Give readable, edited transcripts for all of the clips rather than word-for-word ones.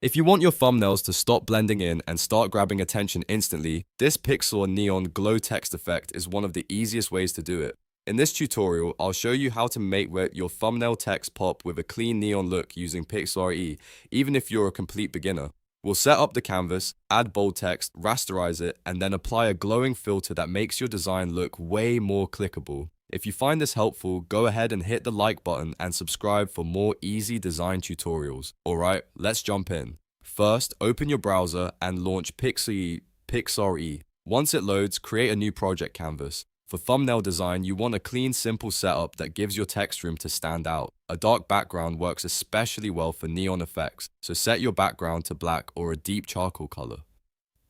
If you want your thumbnails to stop blending in and start grabbing attention instantly, this Pixlr Neon Glow text effect is one of the easiest ways to do it. In this tutorial, I'll show you how to make your thumbnail text pop with a clean neon look using Pixlr E, even if you're a complete beginner. We'll set up the canvas, add bold text, rasterize it, and then apply a glowing filter that makes your design look way more clickable. If you find this helpful, go ahead and hit the like button and subscribe for more easy design tutorials. Alright, let's jump in. First, open your browser and launch Pixlr E. Once it loads, create a new project canvas. For thumbnail design, you want a clean, simple setup that gives your text room to stand out. A dark background works especially well for neon effects, so set your background to black or a deep charcoal color.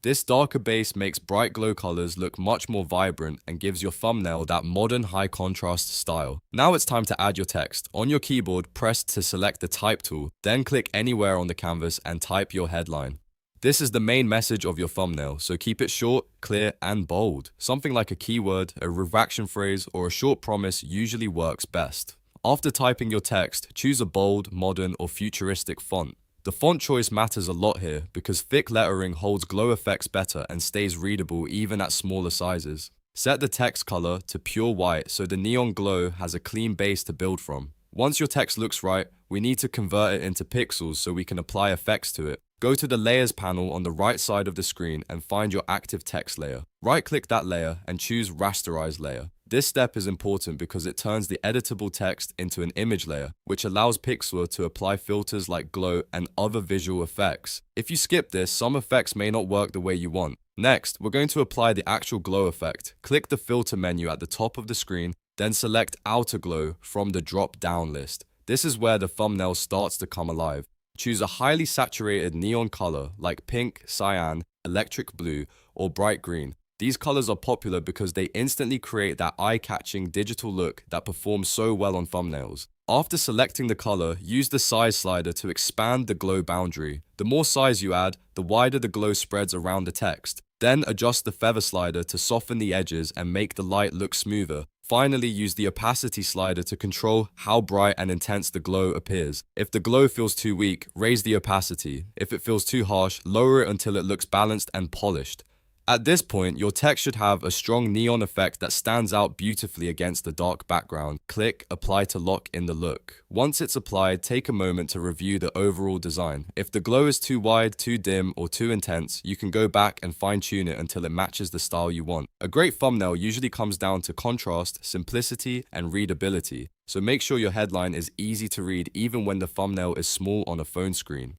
This darker base makes bright glow colors look much more vibrant and gives your thumbnail that modern high contrast style. Now it's time to add your text. On your keyboard, press to select the type tool, then click anywhere on the canvas and type your headline. This is the main message of your thumbnail, so keep it short, clear, and bold. Something like a keyword, a retraction phrase, or a short promise usually works best. After typing your text, choose a bold, modern, or futuristic font. The font choice matters a lot here because thick lettering holds glow effects better and stays readable even at smaller sizes. Set the text color to pure white so the neon glow has a clean base to build from. Once your text looks right, we need to convert it into pixels so we can apply effects to it. Go to the Layers panel on the right side of the screen and find your active text layer. Right-click that layer and choose Rasterize layer. This step is important because it turns the editable text into an image layer, which allows Pixlr to apply filters like glow and other visual effects. If you skip this, some effects may not work the way you want. Next, we're going to apply the actual glow effect. Click the filter menu at the top of the screen, then select Outer Glow from the drop-down list. This is where the thumbnail starts to come alive. Choose a highly saturated neon color like pink, cyan, electric blue, or bright green. These colors are popular because they instantly create that eye-catching digital look that performs so well on thumbnails. After selecting the color, use the size slider to expand the glow boundary. The more size you add, the wider the glow spreads around the text. Then adjust the feather slider to soften the edges and make the light look smoother. Finally, use the opacity slider to control how bright and intense the glow appears. If the glow feels too weak, raise the opacity. If it feels too harsh, lower it until it looks balanced and polished. At this point, your text should have a strong neon effect that stands out beautifully against the dark background. Click Apply to lock in the look. Once it's applied, take a moment to review the overall design. If the glow is too wide, too dim, or too intense, you can go back and fine-tune it until it matches the style you want. A great thumbnail usually comes down to contrast, simplicity, and readability, so make sure your headline is easy to read even when the thumbnail is small on a phone screen.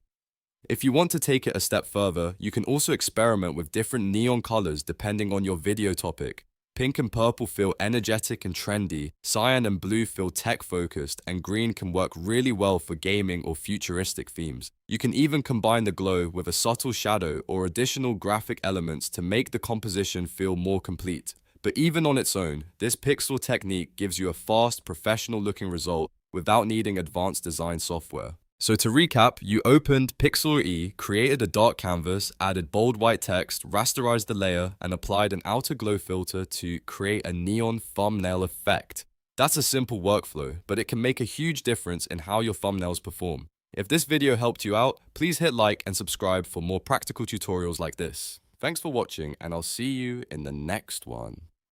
If you want to take it a step further, you can also experiment with different neon colors depending on your video topic. Pink and purple feel energetic and trendy, cyan and blue feel tech-focused, and green can work really well for gaming or futuristic themes. You can even combine the glow with a subtle shadow or additional graphic elements to make the composition feel more complete. But even on its own, this Pixlr technique gives you a fast, professional-looking result without needing advanced design software. So to recap, you opened Pixlr E, created a dark canvas, added bold white text, rasterized the layer, and applied an outer glow filter to create a neon thumbnail effect. That's a simple workflow, but it can make a huge difference in how your thumbnails perform. If this video helped you out, please hit like and subscribe for more practical tutorials like this. Thanks for watching, and I'll see you in the next one.